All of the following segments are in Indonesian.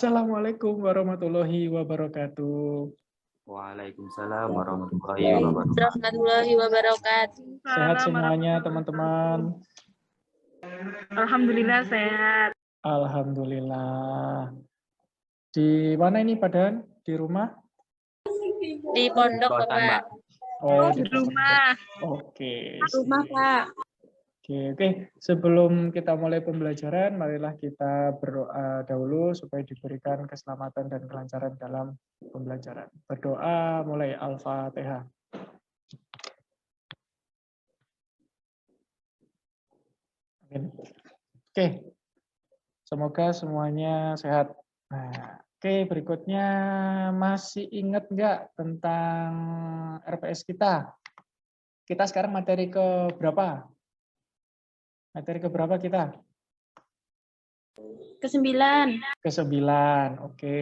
Assalamualaikum warahmatullahi wabarakatuh. Waalaikumsalam warahmatullahi wabarakatuh. Warahmatullahi wabarakatuh. Sehat semuanya teman-teman. Alhamdulillah sehat. Alhamdulillah. Di mana ini Padan? Di rumah? Di pondok, Bosan, Bapak. Mbak. Oh, Di rumah. Oke. Rumah, Pak. Oke. Sebelum kita mulai pembelajaran, marilah kita berdoa dahulu supaya diberikan keselamatan dan kelancaran dalam pembelajaran. Berdoa mulai Al-Fatihah. Amin. Oke. Semoga semuanya sehat. Nah, oke, berikutnya masih ingat nggak tentang RPS kita? Kita sekarang materi ke berapa? Materi ke berapa kita? Ke-9. Ke-9, oke.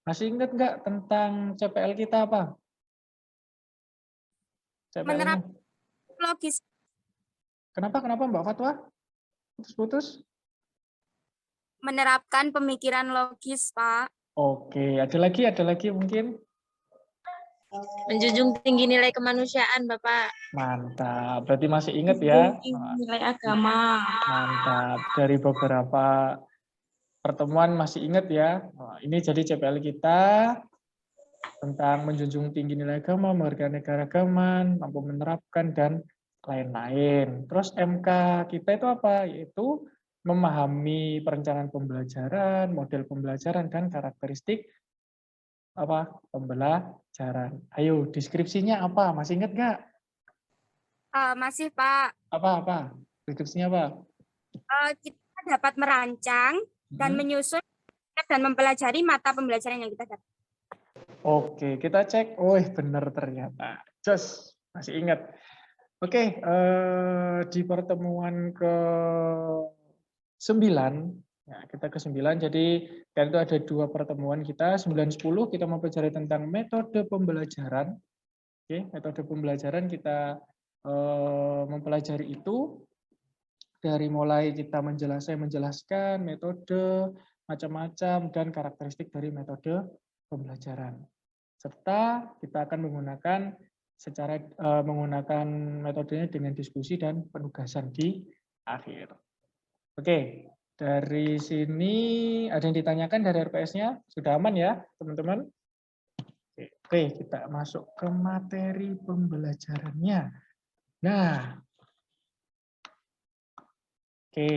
Masih ingat nggak tentang CPL kita apa? CPL-nya. Logis. Kenapa Mbak Fatwa? Putus-putus? Menerapkan pemikiran logis, Pak. Oke, ada lagi mungkin? Menjunjung tinggi nilai kemanusiaan, Bapak. Mantap, berarti masih ingat ya? Nilai agama. Mantap, dari beberapa pertemuan masih ingat ya? Nah, ini jadi CPL kita tentang menjunjung tinggi nilai agama, menghargai keanekaragaman, mampu menerapkan, dan lain-lain. Terus MK kita itu apa? Yaitu memahami perencanaan pembelajaran, model pembelajaran, dan karakteristik apa pembelajaran. Ayo, deskripsinya apa? Masih ingat nggak? Masih, Pak. Apa? Deskripsinya apa? Kita dapat merancang dan menyusun dan mempelajari mata pembelajaran yang kita dapat. Oke, kita cek. Oh, benar ternyata. Just masih ingat. Oke, di pertemuan ke-9, ya, kita ke-9, jadi kan itu ada 2 pertemuan kita, 9-10 kita mempelajari tentang metode pembelajaran. Oke, metode pembelajaran kita mempelajari itu dari mulai kita menjelaskan metode, macam-macam, dan karakteristik dari metode pembelajaran. Serta kita akan menggunakan metodenya dengan diskusi dan penugasan di akhir. Oke, dari sini ada yang ditanyakan dari RPS-nya? Sudah aman ya, teman-teman? Oke, kita masuk ke materi pembelajarannya. Nah, oke,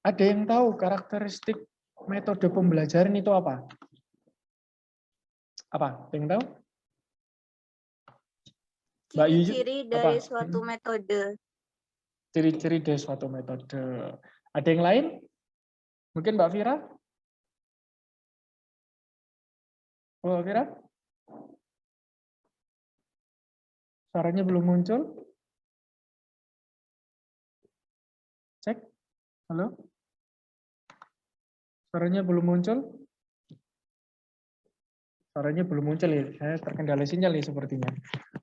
ada yang tahu karakteristik metode pembelajaran itu apa? Apa? Ada yang tahu? Ciri-ciri dari suatu metode. Ciri-ciri dari suatu metode. Ada yang lain? Mungkin Mbak Vira? Mbak Vira? Suaranya belum muncul? Cek. Halo? Suaranya belum muncul? Suaranya belum muncul ya. Saya terkendala sinyal ya sepertinya.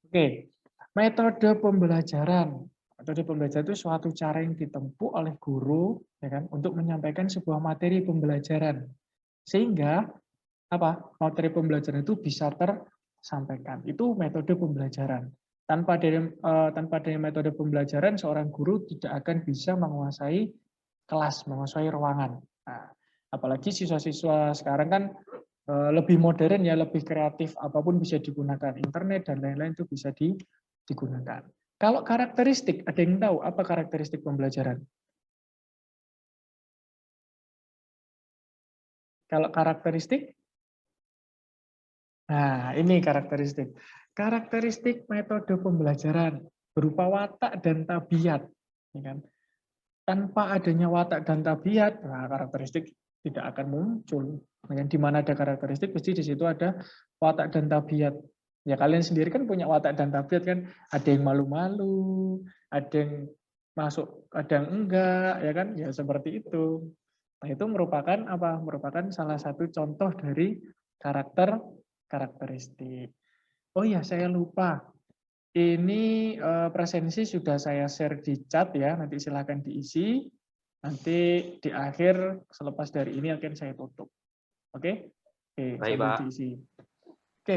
Oke. Metode pembelajaran. Metode pembelajaran itu suatu cara yang ditempuh oleh guru ya kan untuk menyampaikan sebuah materi pembelajaran. Sehingga materi pembelajaran itu bisa tersampaikan. Itu metode pembelajaran. Tanpa adanya metode pembelajaran, seorang guru tidak akan bisa menguasai kelas, menguasai ruangan. Nah, apalagi siswa-siswa sekarang kan lebih modern ya, lebih kreatif, apapun bisa digunakan, internet dan lain-lain itu bisa digunakan. Kalau karakteristik, ada yang tahu apa karakteristik pembelajaran? Kalau karakteristik, nah ini karakteristik. Karakteristik metode pembelajaran berupa watak dan tabiat. Ya kan? Tanpa adanya watak dan tabiat, nah karakteristik tidak akan muncul. Di mana ada karakteristik, pasti di situ ada watak dan tabiat. Ya kalian sendiri kan punya watak dan tabiat kan. Ada yang malu-malu, ada yang masuk, ada yang enggak, ya kan? Ya seperti itu. Nah itu merupakan apa? Merupakan salah satu contoh dari karakteristik. Oh ya, saya lupa. Ini presensi sudah saya share di chat ya. Nanti silakan diisi. Nanti di akhir selepas dari ini akan saya tutup. Oke? Oke, Baik, sambil Pak. diisi. Oke,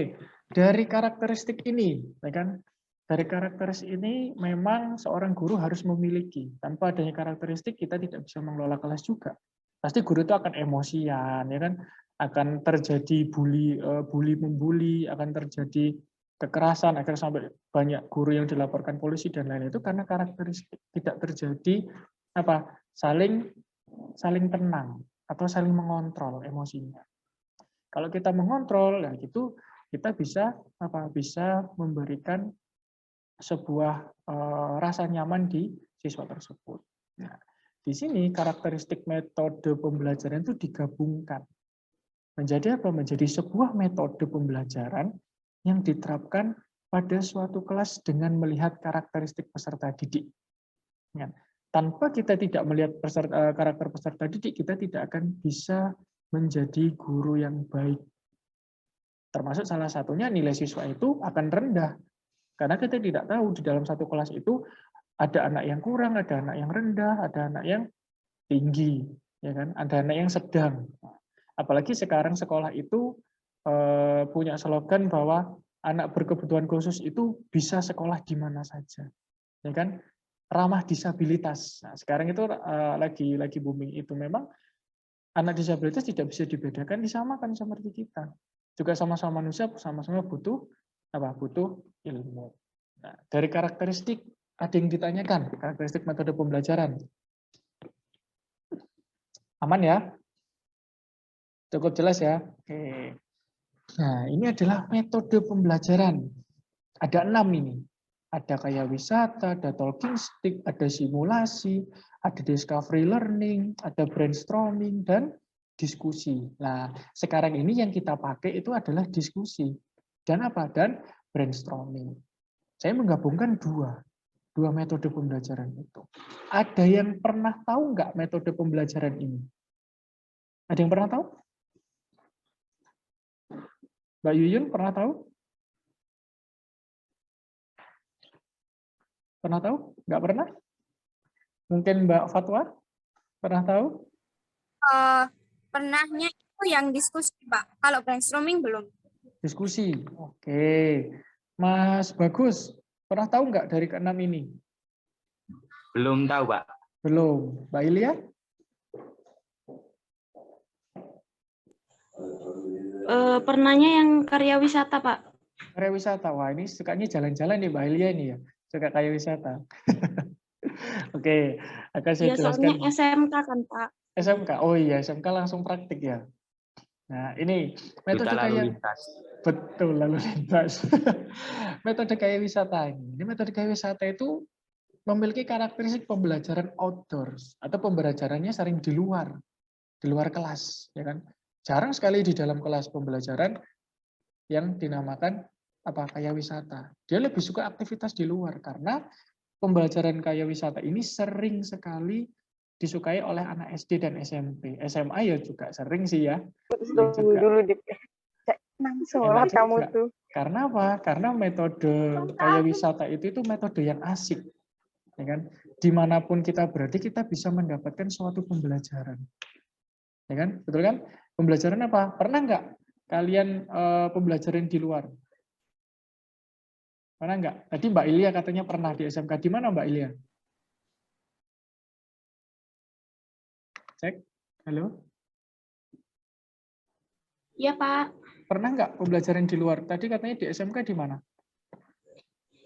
dari karakteristik ini, ya kan? Dari karakteristik ini memang seorang guru harus memiliki. Tanpa adanya karakteristik kita tidak bisa mengelola kelas juga. Pasti guru itu akan emosian, ya kan? Akan terjadi bully membuli, akan terjadi kekerasan, akhirnya sampai banyak guru yang dilaporkan polisi dan lain itu karena karakteristik tidak terjadi saling tenang atau saling mengontrol emosinya. Kalau kita mengontrol, ya gitu kita bisa memberikan sebuah rasa nyaman di siswa tersebut. Nah, di sini karakteristik metode pembelajaran itu digabungkan menjadi apa? Menjadi sebuah metode pembelajaran yang diterapkan pada suatu kelas dengan melihat karakteristik peserta didik. Ya. Tanpa kita tidak melihat karakter peserta didik, kita tidak akan bisa menjadi guru yang baik. Termasuk salah satunya nilai siswa itu akan rendah. Karena kita tidak tahu di dalam satu kelas itu ada anak yang kurang, ada anak yang rendah, ada anak yang tinggi, ya kan? Ada anak yang sedang. Apalagi sekarang sekolah itu punya slogan bahwa anak berkebutuhan khusus itu bisa sekolah di mana saja, ya kan? Ramah disabilitas. Nah, sekarang itu lagi booming itu. Memang anak disabilitas tidak bisa dibedakan, disamakan seperti kita. Juga sama-sama manusia, sama-sama butuh ilmu. Nah, dari karakteristik ada yang ditanyakan, karakteristik metode pembelajaran. Aman ya? Cukup jelas ya? Oke. Nah, ini adalah metode pembelajaran. Ada 6 ini. Ada kayak wisata, ada talking stick, ada simulasi, ada discovery learning, ada brainstorming, dan diskusi. Nah, sekarang ini yang kita pakai itu adalah diskusi. Dan apa? Dan brainstorming. Saya menggabungkan dua metode pembelajaran itu. Ada yang pernah tahu nggak metode pembelajaran ini? Ada yang pernah tahu? Mbak Yuyun pernah tahu? Pernah tahu? Nggak pernah? Mungkin Mbak Fatwa? Pernah tahu? Pernahnya itu yang diskusi, Pak. Kalau brainstorming belum. Diskusi. Oke. Mas Bagus, pernah tahu nggak dari keenam ini? Belum tahu, Pak. Belum. Mbak Ilya? Pernahnya yang karya wisata, Pak. Karya wisata. Wah, ini sukanya jalan-jalan nih Mbak Ilya ini ya. Suka karya wisata. Oke, akan saya jelaskan. Biasanya SMK kan, Pak. SMK. Oh iya, SMK langsung praktik ya. Nah, ini metode Duta lalu kayak lintas. betul lalu lintas. Metode kayak wisata ini. Ini metode kayak wisata itu memiliki karakteristik pembelajaran outdoors atau pembelajarannya sering di luar kelas, ya kan? Jarang sekali di dalam kelas pembelajaran yang dinamakan kayak wisata. Dia lebih suka aktivitas di luar karena pembelajaran kayak wisata ini sering sekali disukai oleh anak SD dan SMP. SMA ya juga sering sih ya. Dulu di nang sholat kamu tuh. Karena apa? Karena metode kayak wisata itu metode yang asik. Ya kan? Dimanapun kita berada, kita bisa mendapatkan suatu pembelajaran. Ya kan? Betul kan? Pembelajaran apa? Pernah nggak kalian pembelajaran di luar? Pernah nggak? Tadi Mbak Ilya katanya pernah di SMK. Di mana Mbak Ilya? Cek. Halo? Iya, Pak. Pernah nggak pembelajaran di luar? Tadi katanya di SMK di mana?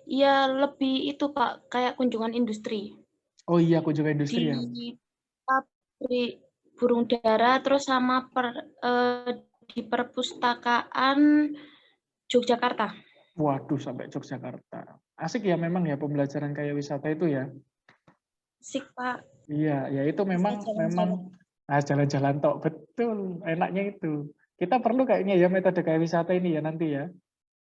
Iya, lebih itu, Pak, kayak kunjungan industri. Oh iya, kunjungan industri ya. Di pabrik burung dara, terus sama di perpustakaan Yogyakarta. Waduh, sampai Yogyakarta. Asik ya memang ya pembelajaran kayak wisata itu ya. Asik, Pak. Iya, ya itu memang jalan-jalan tok, betul. Enaknya itu. Kita perlu kayaknya ya metode kayak wisata ini ya nanti ya.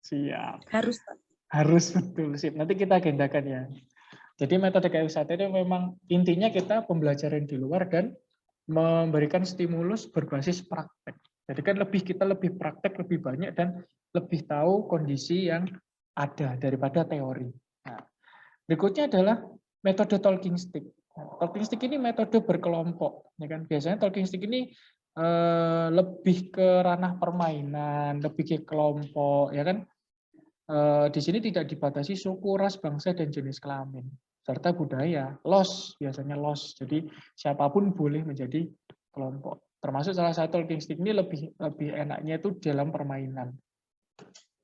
Siap. Harus, Pak. Harus betul, sip. Nanti kita agendakan ya. Jadi metode kayak wisata itu memang intinya kita pembelajaran di luar dan memberikan stimulus berbasis praktek. Jadi kan kita lebih praktek, lebih banyak dan lebih tahu kondisi yang ada daripada teori. Nah, berikutnya adalah metode talking stick. Talking stick ini metode berkelompok, ya kan? Biasanya talking stick ini lebih ke ranah permainan, lebih ke kelompok, ya kan? Di sini tidak dibatasi suku, ras, bangsa, dan jenis kelamin, serta budaya. Biasanya los. Jadi siapapun boleh menjadi kelompok. Termasuk salah satu talking stick ini lebih enaknya itu dalam permainan.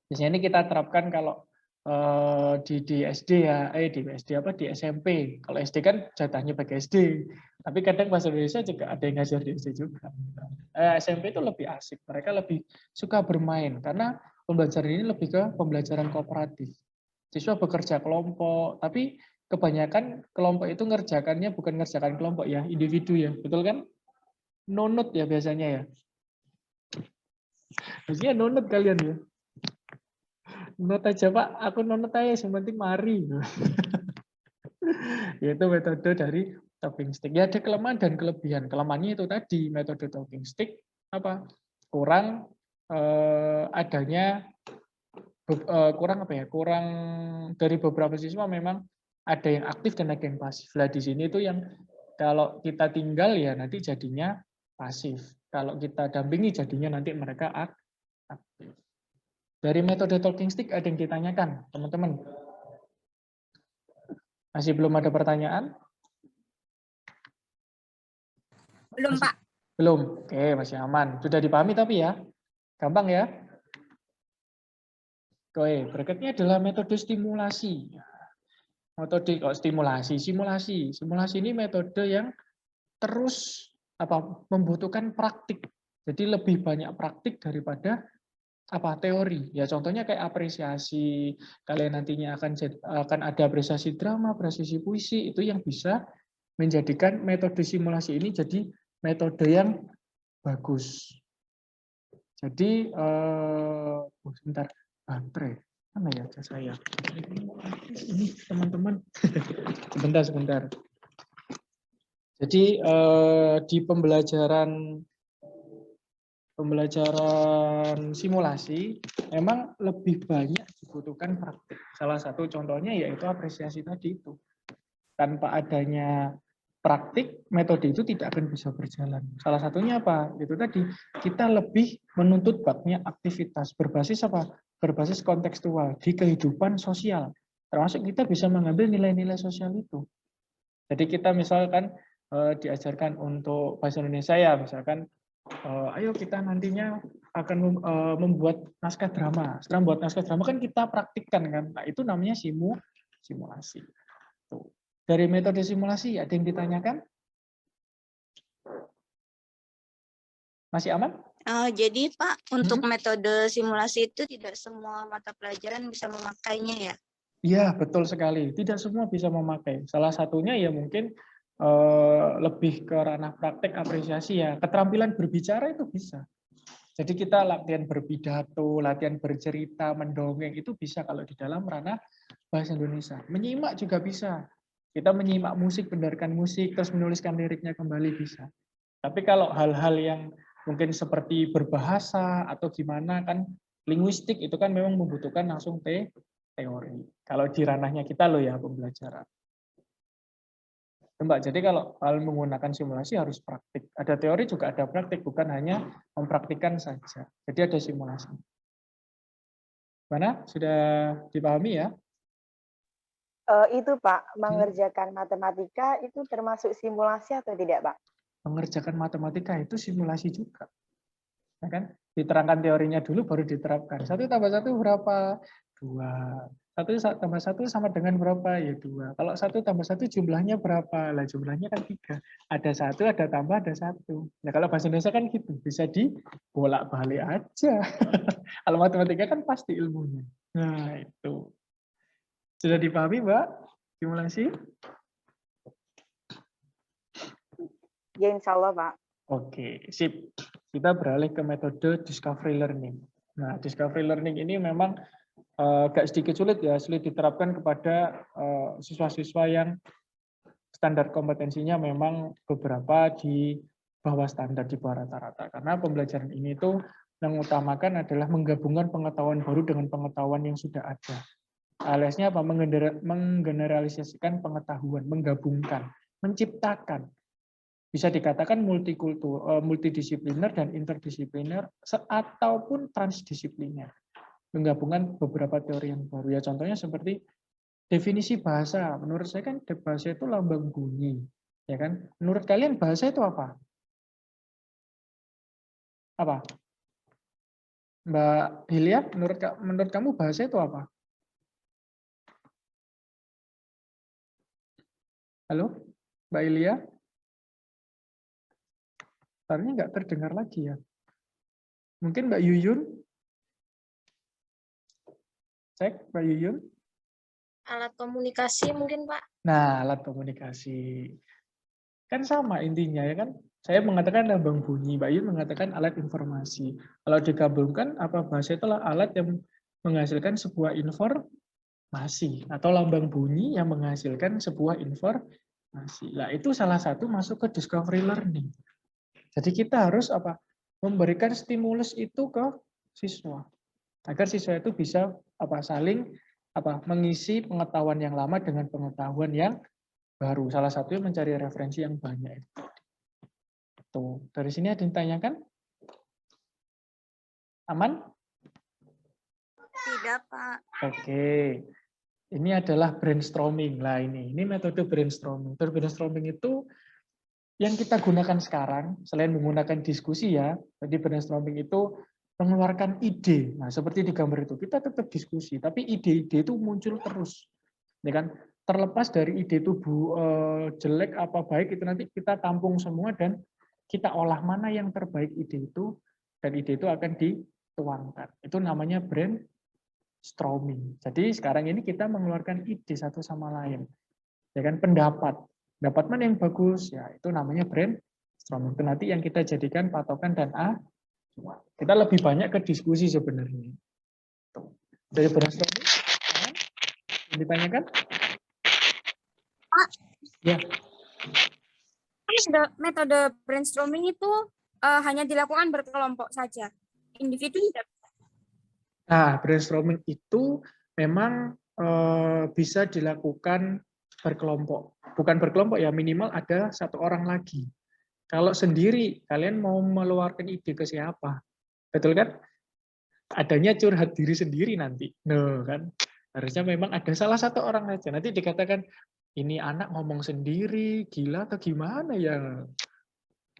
Biasanya ini kita terapkan kalau di SD ya, di SMP. Kalau SD kan jatahnya pakai SD. Tapi kadang bahasa Indonesia juga ada yang ngajar di SD juga. SMP itu lebih asik. Mereka lebih suka bermain karena pembelajaran ini lebih ke pembelajaran kooperatif. Siswa bekerja kelompok, tapi kebanyakan kelompok itu ngerjakannya bukan ngerjakan kelompok ya, individu ya. Betul kan? Nunut ya biasanya ya. Biasanya nunut kalian ya. Nunut aja Pak, aku nunut aja, yang penting mari. Itu metode dari talking stick. Ya ada kelemahan dan kelebihan. Kelemahannya itu tadi, metode talking stick apa? Kurang adanya kurang apa ya? Kurang dari beberapa siswa memang ada yang aktif dan ada yang pasif. Lah di sini itu yang kalau kita tinggal ya nanti jadinya pasif. Kalau kita dampingi jadinya nanti mereka aktif. Dari metode talking stick ada yang ditanyakan, teman-teman? Masih belum ada pertanyaan? Belum, Pak. Belum. Oke, masih aman. Sudah dipahami tapi ya? Gampang ya? Oke, berikutnya adalah metode stimulasi. Metode simulasi. Simulasi ini metode yang terus membutuhkan praktik. Jadi lebih banyak praktik daripada teori. Ya contohnya kayak apresiasi. Kalian nantinya akan ada apresiasi drama, apresiasi puisi, itu yang bisa menjadikan metode simulasi ini jadi metode yang bagus. Jadi sebentar, baterai mana ya saya? Ini teman-teman. Sebentar. Jadi di pembelajaran simulasi memang lebih banyak dibutuhkan praktik. Salah satu contohnya yaitu apresiasi tadi itu. Tanpa adanya praktik, metode itu tidak akan bisa berjalan. Salah satunya apa? Itu tadi, kita lebih menuntut babnya aktivitas berbasis apa? Berbasis kontekstual di kehidupan sosial. Termasuk kita bisa mengambil nilai-nilai sosial itu. Jadi kita misalkan diajarkan untuk bahasa Indonesia ya, misalkan ayo kita nantinya akan membuat naskah drama. Setelah membuat naskah drama kan kita praktikkan kan. Nah, itu namanya simulasi. Tuh. Dari metode simulasi ada yang ditanyakan? Masih aman? Jadi Pak, untuk metode simulasi itu tidak semua mata pelajaran bisa memakainya ya? Iya, betul sekali. Tidak semua bisa memakai. Salah satunya ya mungkin lebih ke ranah praktek apresiasi ya. Keterampilan berbicara itu bisa. Jadi kita latihan berpidato, latihan bercerita, mendongeng itu bisa kalau di dalam ranah bahasa Indonesia. Menyimak juga bisa. Kita menyimak musik, mendengarkan musik, terus menuliskan liriknya kembali bisa. Tapi kalau hal-hal yang mungkin seperti berbahasa atau gimana kan linguistik itu kan memang membutuhkan langsung teori. Kalau di ranahnya kita loh ya pembelajaran. Mbak, jadi kalau hal menggunakan simulasi harus praktik. Ada teori juga ada praktik, bukan hanya mempraktikkan saja. Jadi ada simulasi. Mana? Sudah dipahami ya? Itu Pak, mengerjakan matematika itu termasuk simulasi atau tidak Pak? Mengerjakan matematika itu simulasi juga. Ya kan? Diterangkan teorinya dulu baru diterapkan. 1 tambah 1 berapa? 2. 1 tambah 1 sama dengan berapa? Ya 2. Kalau 1 tambah 1 jumlahnya berapa? Lah jumlahnya kan 3. Ada 1, ada tambah, ada 1. Nah kalau bahasa Indonesia kan gitu. Bisa dibolak-balik aja. Kalau matematika kan pasti ilmunya. Nah itu. Sudah dipahami Mbak? Simulasi? Ya insya Allah Pak. Oke, sip. Kita beralih ke metode discovery learning. Nah, discovery learning ini memang agak sedikit sulit ya, sulit diterapkan kepada siswa-siswa yang standar kompetensinya memang beberapa di bawah standar, di bawah rata-rata. Karena pembelajaran ini tuh yang utamakan adalah menggabungkan pengetahuan baru dengan pengetahuan yang sudah ada. Aliasnya apa? Menggeneralisasikan pengetahuan, menggabungkan, menciptakan. Bisa dikatakan multidisipliner dan interdisipliner ataupun transdisipliner. Menggabungkan beberapa teori yang baru. Ya contohnya seperti definisi bahasa. Menurut saya kan bahasa itu lambang bunyi, ya kan? Menurut kalian bahasa itu apa? Apa? Mbak Hilya, menurut kamu bahasa itu apa? Halo, Mbak Hilya? Sebenarnya nggak terdengar lagi ya. Mungkin Mbak Yuyun? Cek, Mbak Yuyun. Alat komunikasi mungkin, Pak. Nah, alat komunikasi. Kan sama intinya ya kan. Saya mengatakan lambang bunyi, Mbak Yuyun mengatakan alat informasi. Kalau digabungkan, apa bahasa itulah alat yang menghasilkan sebuah informasi. Atau lambang bunyi yang menghasilkan sebuah informasi. Nah, itu salah satu masuk ke discovery learning. Jadi kita harus apa? Memberikan stimulus itu ke siswa agar siswa itu bisa saling mengisi pengetahuan yang lama dengan pengetahuan yang baru. Salah satunya mencari referensi yang banyak. Tuh, dari sini ada yang ditanyakan? Aman? Tidak, Pak. Oke. Ini adalah brainstorming. Lah ini metode brainstorming. Metode brainstorming itu yang kita gunakan sekarang, selain menggunakan diskusi ya, jadi brainstorming itu mengeluarkan ide. Nah, seperti di gambar itu, kita tetap diskusi, tapi ide-ide itu muncul terus. Ya kan? Terlepas dari ide itu jelek apa baik, itu nanti kita tampung semua dan kita olah mana yang terbaik ide itu, dan ide itu akan dituangkan. Itu namanya brainstorming. Jadi sekarang ini kita mengeluarkan ide satu sama lain. Ya kan, pendapat mana yang bagus, ya itu namanya brainstorming. Itu nanti yang kita jadikan patokan dan kita lebih banyak ke diskusi sebenarnya. Dari brainstorming, yang ditanyakan? Pak, Ya. Metode brainstorming itu hanya dilakukan berkelompok saja, individu tidak. Nah, brainstorming itu memang bisa dilakukan berkelompok. Bukan berkelompok ya, minimal ada satu orang lagi. Kalau sendiri, kalian mau meluarkan ide ke siapa? Betul kan? Adanya curhat diri sendiri nanti. Nah, kan? Harusnya memang ada salah satu orang aja. Nanti dikatakan, ini anak ngomong sendiri, gila atau gimana ya?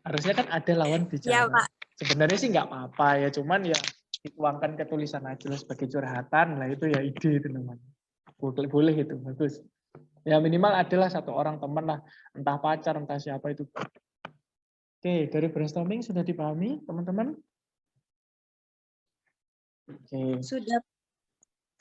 Harusnya kan ada lawan bicara. Ya, Pak. Sebenarnya sih nggak apa-apa ya, cuman ya dituangkan ke tulisan aja sebagai curhatan lah, itu ya ide itu namanya. Boleh itu, bagus. Ya minimal adalah satu orang teman lah, entah pacar, entah siapa itu. Oke, dari brainstorming sudah dipahami teman-teman? Oke. Sudah.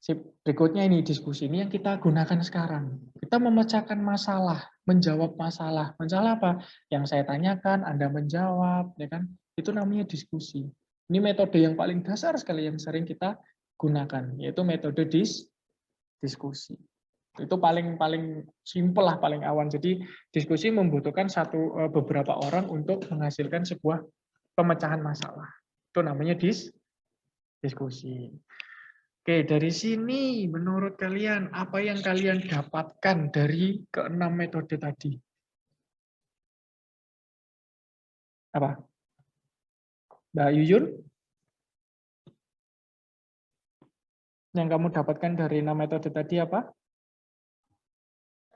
Sip. Berikutnya ini diskusi ini yang kita gunakan sekarang. Kita memecahkan masalah, menjawab masalah. Masalah apa? Yang saya tanyakan, Anda menjawab, ya kan? Itu namanya diskusi. Ini metode yang paling dasar sekali yang sering kita gunakan, yaitu metode diskusi. Itu paling simpel lah, paling awal. Jadi diskusi membutuhkan beberapa orang untuk menghasilkan sebuah pemecahan masalah. Itu namanya diskusi. Oke, dari sini menurut kalian apa yang kalian dapatkan dari keenam metode tadi? Apa? Mbak Yuyun? Yang kamu dapatkan dari 6 metode tadi apa?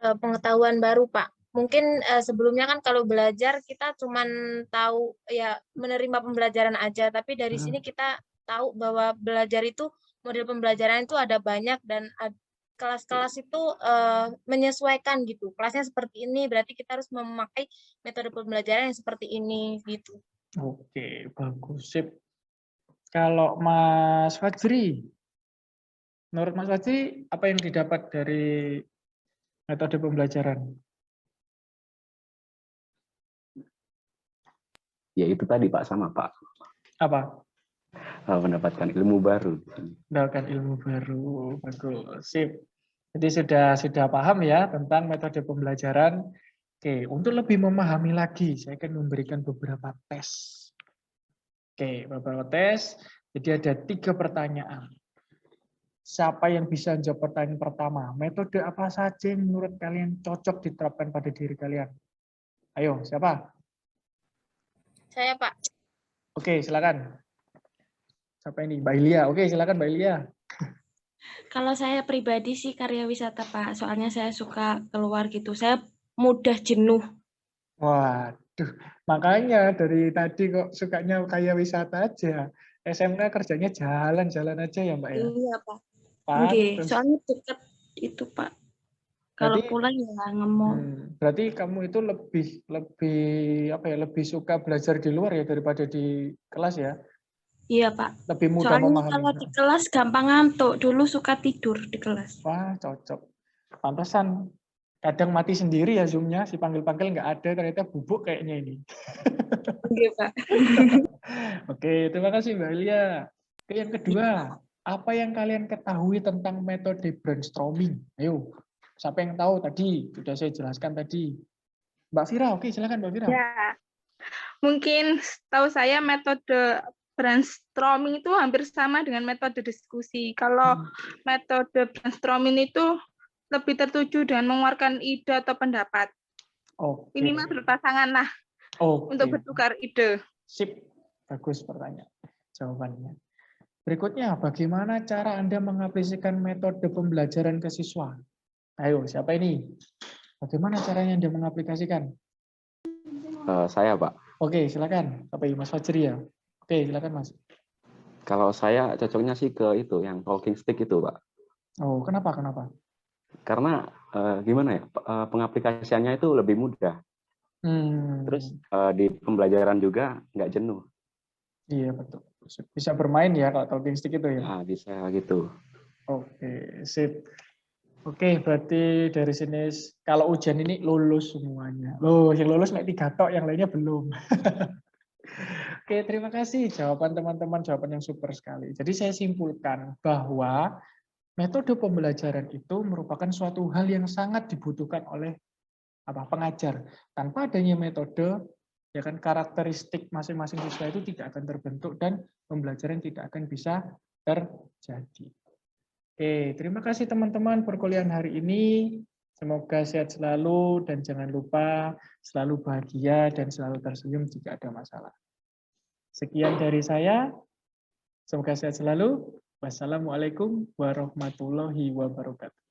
Pengetahuan baru, Pak. Mungkin sebelumnya kan kalau belajar kita cuman tahu ya menerima pembelajaran aja, tapi dari sini kita tahu bahwa belajar itu model pembelajaran itu ada banyak dan kelas-kelas itu menyesuaikan gitu. Kelasnya seperti ini, berarti kita harus memakai metode pembelajaran yang seperti ini gitu. Oke, bagus. Sip. Kalau Mas Fajri, menurut Mas Fajri apa yang didapat dari metode pembelajaran? Ya itu tadi Pak, sama Pak. Apa? Mendapatkan ilmu baru. Mendapatkan ilmu baru, bagus. Sip. Jadi sudah paham ya tentang metode pembelajaran. Oke, untuk lebih memahami lagi, saya akan memberikan beberapa tes. Oke, beberapa tes. Jadi ada 3 pertanyaan. Siapa yang bisa menjawab pertanyaan pertama? Metode apa saja yang menurut kalian cocok diterapkan pada diri kalian? Ayo, siapa? Saya, Pak. Oke, silakan. Siapa ini? Mbak Ilia. Oke, silakan Mbak Ilia. Kalau saya pribadi sih karya wisata, Pak. Soalnya saya suka keluar gitu. Saya mudah jenuh. Waduh, makanya dari tadi kok sukanya kayak wisata aja. SMK kerjanya jalan-jalan aja ya Mbak ya? Iya, Pak. Nggih, Pantes. soalnya dekat itu, Pak. Kalau Berarti, pulang ya ngemol. berarti kamu itu lebih suka belajar di luar ya daripada di kelas ya? Iya, Pak. Lebih mudah Soalnya memahami. kalau di kelas gampang ngantuk. Dulu suka tidur di kelas. Wah, cocok. Pantesan kadang mati sendiri ya Zoom-nya, si panggil-panggil nggak ada, ternyata bubuk kayaknya ini. Oke, Pak. Oke, terima kasih Mbak Ilia. Oke, yang kedua, apa yang kalian ketahui tentang metode brainstorming? Ayo, siapa yang tahu tadi? Sudah saya jelaskan tadi. Mbak Vira, oke silakan Mbak Vira. Ya, mungkin tahu saya metode brainstorming itu hampir sama dengan metode diskusi. Kalau metode brainstorming itu lebih tertuju dengan mengeluarkan ide atau pendapat. Oke. Minimal berpasangan lah untuk bertukar ide. Sip, bagus pertanyaan. Jawabannya. Berikutnya, bagaimana cara Anda mengaplikasikan metode pembelajaran ke siswa? Ayo, siapa ini? Bagaimana caranya Anda mengaplikasikan? Saya, Pak. Oke, silakan. Apa ini, Mas Fajri ya? Oke, silakan Mas. Kalau saya cocoknya sih ke itu, yang talking stick itu, Pak. Oh, kenapa? Kenapa? Karena gimana ya, pengaplikasiannya itu lebih mudah. Terus di pembelajaran juga nggak jenuh. Iya, betul. Bisa bermain ya kalau talking stick itu ya? Nah, bisa gitu. Oke, sip. Oke, berarti dari sini kalau ujian ini lulus semuanya. Loh, yang lulus naik 3 tok, yang lainnya belum. Oke, terima kasih jawaban teman-teman, jawaban yang super sekali. Jadi saya simpulkan bahwa metode pembelajaran itu merupakan suatu hal yang sangat dibutuhkan oleh pengajar. Tanpa adanya metode, ya kan karakteristik masing-masing siswa itu tidak akan terbentuk dan pembelajaran tidak akan bisa terjadi. Oke, terima kasih teman-teman perkuliahan hari ini. Semoga sehat selalu dan jangan lupa selalu bahagia dan selalu tersenyum jika ada masalah. Sekian dari saya. Semoga sehat selalu. Wassalamualaikum warahmatullahi wabarakatuh.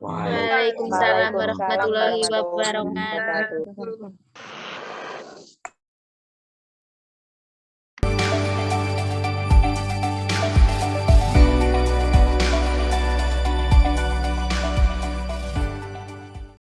Waalaikumsalam warahmatullahi wabarakatuh.